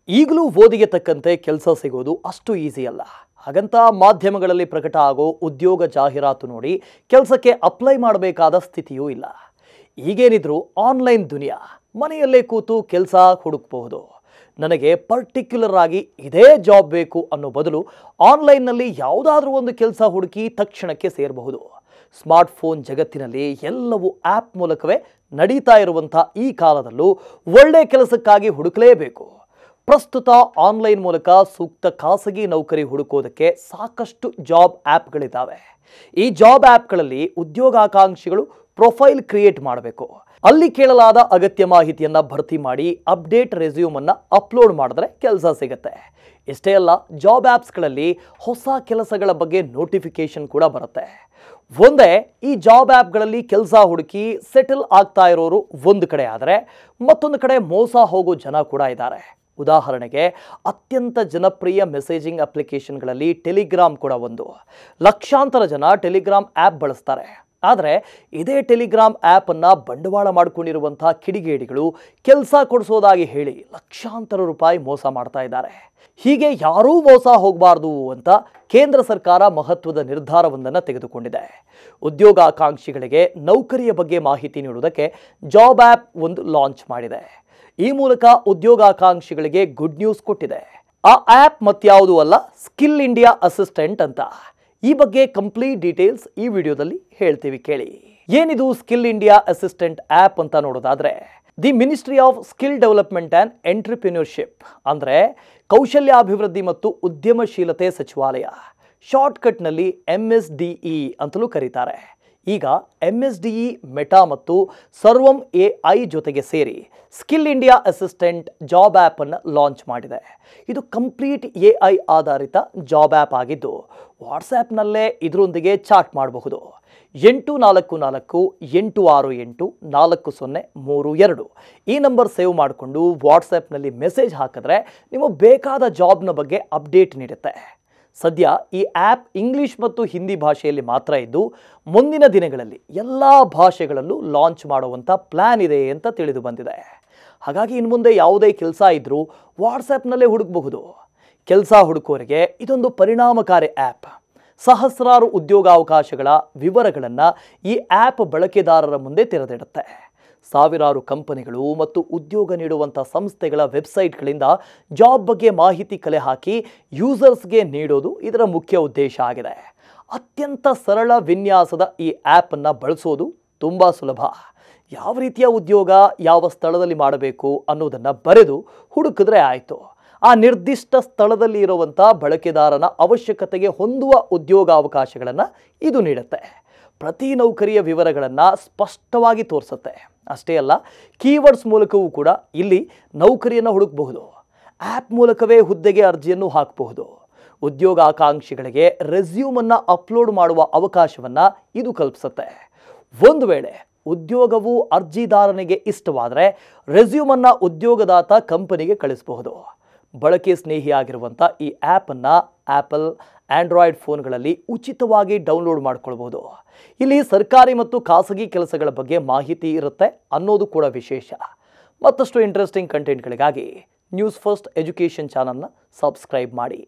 ಈಗಲೂ ಓದಿಗೆ ತಕ್ಕಂತೆ ಕೆಲಸ ಸಿಗೋದು ಅಷ್ಟು ಈಸಿ ಅಲ್ಲ. ಹಾಗಂತ ಮಾಧ್ಯಮಗಳಲ್ಲಿ ಪ್ರಕಟ ಆಗೋ ಉದ್ಯೋಗ ಜಾಹೀರಾತು ನೋಡಿ ಕೆಲಸಕ್ಕೆ ಅಪ್ಲೈ ಮಾಡಬೇಕಾದ ಸ್ಥಿತಿಯೂ ಇಲ್ಲ. ಈಗೇನಿದ್ರು ಆನ್ಲೈನ್ ದುನಿಯಾ, ಮನೆಯಲ್ಲೇ ಕೂತು ಕೆಲಸ ಹುಡುಕಬಹುದು. ನನಗೆ ಪರ್ಟಿಕ್ಯುಲರ್ ಆಗಿ ಇದೇ ಜಾಬ್ ಬೇಕು ಅನ್ನೋ ಬದಲು ಆನ್ಲೈನ್ನಲ್ಲಿ ಯಾವುದಾದ್ರೂ ಒಂದು ಕೆಲಸ ಹುಡುಕಿ ತಕ್ಷಣಕ್ಕೆ ಸೇರಬಹುದು. ಸ್ಮಾರ್ಟ್ಫೋನ್ ಜಗತ್ತಿನಲ್ಲಿ ಎಲ್ಲವೂ ಆ್ಯಪ್ ಮೂಲಕವೇ ನಡೀತಾ ಇರುವಂಥ ಈ ಕಾಲದಲ್ಲೂ ಒಳ್ಳೆ ಕೆಲಸಕ್ಕಾಗಿ ಹುಡುಕಲೇಬೇಕು. ಪ್ರಸ್ತುತ ಆನ್ಲೈನ್ ಮೂಲಕ ಸೂಕ್ತ ಖಾಸಗಿ ನೌಕರಿ ಹುಡುಕೋದಕ್ಕೆ ಸಾಕಷ್ಟು ಜಾಬ್ ಆ್ಯಪ್ಗಳಿದ್ದಾವೆ. ಈ ಜಾಬ್ ಆ್ಯಪ್ಗಳಲ್ಲಿ ಉದ್ಯೋಗಾಕಾಂಕ್ಷಿಗಳು ಪ್ರೊಫೈಲ್ ಕ್ರಿಯೇಟ್ ಮಾಡಬೇಕು. ಅಲ್ಲಿ ಕೇಳಲಾದ ಅಗತ್ಯ ಮಾಹಿತಿಯನ್ನು ಭರ್ತಿ ಮಾಡಿ ಅಪ್ಡೇಟ್ ರೆಸ್ಯೂಮನ್ನು ಅಪ್ಲೋಡ್ ಮಾಡಿದ್ರೆ ಕೆಲಸ ಸಿಗುತ್ತೆ. ಇಷ್ಟೇ ಅಲ್ಲ, ಜಾಬ್ ಆ್ಯಪ್ಸ್ಗಳಲ್ಲಿ ಹೊಸ ಕೆಲಸಗಳ ಬಗ್ಗೆ ನೋಟಿಫಿಕೇಶನ್ ಕೂಡ ಬರುತ್ತೆ. ಒಂದೇ ಈ ಜಾಬ್ ಆ್ಯಪ್ಗಳಲ್ಲಿ ಕೆಲಸ ಹುಡುಕಿ ಸೆಟಲ್ ಆಗ್ತಾ ಇರೋರು ಒಂದು ಕಡೆ ಆದರೆ, ಮತ್ತೊಂದು ಕಡೆ ಮೋಸ ಹೋಗೋ ಜನ ಕೂಡ ಇದ್ದಾರೆ. ಉದಾಹರಣೆಗೆ, ಅತ್ಯಂತ ಜನಪ್ರಿಯ ಮೆಸೇಜಿಂಗ್ ಅಪ್ಲಿಕೇಶನ್ಗಳಲ್ಲಿ ಟೆಲಿಗ್ರಾಮ್ ಕೂಡ ಒಂದು. ಲಕ್ಷಾಂತರ ಜನ ಟೆಲಿಗ್ರಾಮ್ ಆ್ಯಪ್ ಬಳಸ್ತಾರೆ. ಆದರೆ ಇದೇ ಟೆಲಿಗ್ರಾಮ್ ಆ್ಯಪನ್ನು ಬಂಡವಾಳ ಮಾಡಿಕೊಂಡಿರುವಂಥ ಕಿಡಿಗೇಡಿಗಳು ಕೆಲಸ ಕೊಡಿಸೋದಾಗಿ ಹೇಳಿ ಲಕ್ಷಾಂತರ ರೂಪಾಯಿ ಮೋಸ ಮಾಡ್ತಾ ಇದ್ದಾರೆ. ಹೀಗೆ ಯಾರೂ ಮೋಸ ಹೋಗಬಾರ್ದು ಅಂತ ಕೇಂದ್ರ ಸರ್ಕಾರ ಮಹತ್ವದ ನಿರ್ಧಾರವೊಂದನ್ನು ತೆಗೆದುಕೊಂಡಿದೆ. ಉದ್ಯೋಗಾಕಾಂಕ್ಷಿಗಳಿಗೆ ನೌಕರಿಯ ಬಗ್ಗೆ ಮಾಹಿತಿ ನೀಡುವುದಕ್ಕೆ ಜಾಬ್ ಆ್ಯಪ್ ಒಂದು ಲಾಂಚ್ ಮಾಡಿದೆ. ಈ ಮೂಲಕ ಉದ್ಯೋಗಾಕಾಂಕ್ಷಿಗಳಿಗೆ ಗುಡ್ ನ್ಯೂಸ್ ಕೊಟ್ಟಿದೆ. ಆ ಆ್ಯಪ್ ಮತ್ಯಾವುದೂ ಅಲ್ಲ, ಸ್ಕಿಲ್ ಇಂಡಿಯಾ ಅಸಿಸ್ಟೆಂಟ್ ಅಂತ. ಈ ಬಗ್ಗೆ ಕಂಪ್ಲೀಟ್ ಡೀಟೇಲ್ಸ್ ಈ ವಿಡಿಯೋದಲ್ಲಿ ಹೇಳ್ತೀವಿ, ಕೇಳಿ. ಏನಿದು ಸ್ಕಿಲ್ ಇಂಡಿಯಾ ಅಸಿಸ್ಟೆಂಟ್ ಆ್ಯಪ್ ಅಂತ ನೋಡೋದಾದ್ರೆ, the ministry of skill development and entrepreneurship ಅಂದರೆ ಕೌಶಲ್ಯಾಭಿವೃದ್ಧಿ ಮತ್ತು ಉದ್ಯಮಶೀಲತೆ ಸಚಿವಾಲಯ, ಶಾರ್ಟ್ಕಟ್ನಲ್ಲಿ MSDE ಅಂತಲೂ ಕರೀತಾರೆ. ಈಗ MSDE ಮೆಟಾ ಮತ್ತು ಸರ್ವಂ AI ಜೊತೆಗೆ ಸೇರಿ ಸ್ಕಿಲ್ ಇಂಡಿಯಾ ಅಸಿಸ್ಟೆಂಟ್ ಜಾಬ್ ಆ್ಯಪನ್ನು ಲಾಂಚ್ ಮಾಡಿದೆ. ಇದು ಕಂಪ್ಲೀಟ್ AI ಆಧಾರಿತ ಜಾಬ್ ಆ್ಯಪ್ ಆಗಿದ್ದು, ವಾಟ್ಸ್ಆ್ಯಪ್ನಲ್ಲೇ ಇದರೊಂದಿಗೆ ಚಾಟ್ ಮಾಡಬಹುದು. 8448868402 ಈ ನಂಬರ್ ಸೇವ್ ಮಾಡಿಕೊಂಡು ವಾಟ್ಸ್ಆ್ಯಪ್ನಲ್ಲಿ ಮೆಸೇಜ್ ಹಾಕಿದ್ರೆ ನಿಮಗೆ ಬೇಕಾದ ಜಾಬ್ನ ಬಗ್ಗೆ ಅಪ್ಡೇಟ್ ನೀಡುತ್ತೆ. ಸದ್ಯ ಈ ಆ್ಯಪ್ ಇಂಗ್ಲಿಷ್ ಮತ್ತು ಹಿಂದಿ ಭಾಷೆಯಲ್ಲಿ ಮಾತ್ರ ಇದ್ದು, ಮುಂದಿನ ದಿನಗಳಲ್ಲಿ ಎಲ್ಲ ಭಾಷೆಗಳಲ್ಲೂ ಲಾಂಚ್ ಮಾಡುವಂಥ ಪ್ಲ್ಯಾನ್ ಇದೆ ಅಂತ ತಿಳಿದು ಬಂದಿದೆ. ಹಾಗಾಗಿ ಇನ್ನು ಮುಂದೆ ಯಾವುದೇ ಕೆಲಸ ಇದ್ದರೂ ವಾಟ್ಸ್ಆ್ಯಪ್ನಲ್ಲೇ ಹುಡುಕಬಹುದು. ಕೆಲಸ ಹುಡುಕೋರಿಗೆ ಇದೊಂದು ಪರಿಣಾಮಕಾರಿ ಆ್ಯಪ್. ಸಹಸ್ರಾರು ಉದ್ಯೋಗಾವಕಾಶಗಳ ವಿವರಗಳನ್ನು ಈ ಆ್ಯಪ್ ಬಳಕೆದಾರರ ಮುಂದೆ ತೆರೆದಿಡುತ್ತೆ. ಸಾವಿರಾರು ಕಂಪನಿಗಳು ಮತ್ತು ಉದ್ಯೋಗ ನೀಡುವಂಥ ಸಂಸ್ಥೆಗಳ ವೆಬ್ಸೈಟ್ಗಳಿಂದ ಜಾಬ್ ಬಗ್ಗೆ ಮಾಹಿತಿ ಕಲೆ ಹಾಕಿ ಯೂಸರ್ಸ್ಗೆ ನೀಡೋದು ಇದರ ಮುಖ್ಯ ಉದ್ದೇಶ ಆಗಿದೆ. ಅತ್ಯಂತ ಸರಳ ವಿನ್ಯಾಸದ ಈ ಆ್ಯಪನ್ನು ಬಳಸೋದು ತುಂಬ ಸುಲಭ. ಯಾವ ರೀತಿಯ ಉದ್ಯೋಗ ಯಾವ ಸ್ಥಳದಲ್ಲಿ ಮಾಡಬೇಕು ಅನ್ನೋದನ್ನು ಬರೆದು ಹುಡುಕಿದ್ರೆ ಆಯಿತು. ಆ ನಿರ್ದಿಷ್ಟ ಸ್ಥಳದಲ್ಲಿ ಇರುವಂಥ ಬಳಕೆದಾರನ ಅವಶ್ಯಕತೆಗೆ ಹೊಂದುವ ಉದ್ಯೋಗಾವಕಾಶಗಳನ್ನು ಇದು ನೀಡುತ್ತೆ. ಪ್ರತಿ ನೌಕರಿಯ ವಿವರಗಳನ್ನು ಸ್ಪಷ್ಟವಾಗಿ ತೋರಿಸುತ್ತೆ. ಅಷ್ಟೇ ಅಲ್ಲ, ಕೀವರ್ಡ್ಸ್ ಮೂಲಕವೂ ಕೂಡ ಇಲ್ಲಿ ನೌಕರಿಯನ್ನು ಹುಡುಕಬಹುದು. ಆ್ಯಪ್ ಮೂಲಕವೇ ಹುದ್ದೆಗೆ ಅರ್ಜಿಯನ್ನು ಹಾಕಬಹುದು. ಉದ್ಯೋಗಾಕಾಂಕ್ಷಿಗಳಿಗೆ ರೆಸ್ಯೂಮನ್ನು ಅಪ್ಲೋಡ್ ಮಾಡುವ ಅವಕಾಶವನ್ನು ಇದು ಕಲ್ಪಿಸುತ್ತೆ. ಒಂದು ವೇಳೆ ಉದ್ಯೋಗವು ಅರ್ಜಿದಾರನಿಗೆ ಇಷ್ಟವಾದರೆ ರೆಸ್ಯೂಮನ್ನು ಉದ್ಯೋಗದಾತ ಕಂಪನಿಗೆ ಕಳಿಸಬಹುದು. ಬಳಕೆ ಸ್ನೇಹಿಯಾಗಿರುವಂಥ ಈ ಆ್ಯಪನ್ನು ಆ್ಯಪಲ್, ಆಂಡ್ರಾಯ್ಡ್ ಫೋನ್ಗಳಲ್ಲಿ ಉಚಿತವಾಗಿ ಡೌನ್ಲೋಡ್ ಮಾಡ್ಕೊಳ್ಬೋದು. ಇಲ್ಲಿ ಸರ್ಕಾರಿ ಮತ್ತು ಖಾಸಗಿ ಕೆಲಸಗಳ ಬಗ್ಗೆ ಮಾಹಿತಿ ಇರುತ್ತೆ ಅನ್ನೋದು ಕೂಡ ವಿಶೇಷ. ಮತ್ತಷ್ಟು ಇಂಟ್ರೆಸ್ಟಿಂಗ್ ಕಂಟೆಂಟ್ಗಳಿಗಾಗಿ ನ್ಯೂಸ್ ಫಸ್ಟ್ ಎಜುಕೇಷನ್ ಚಾನಲ್ನ ಸಬ್ಸ್ಕ್ರೈಬ್ ಮಾಡಿ.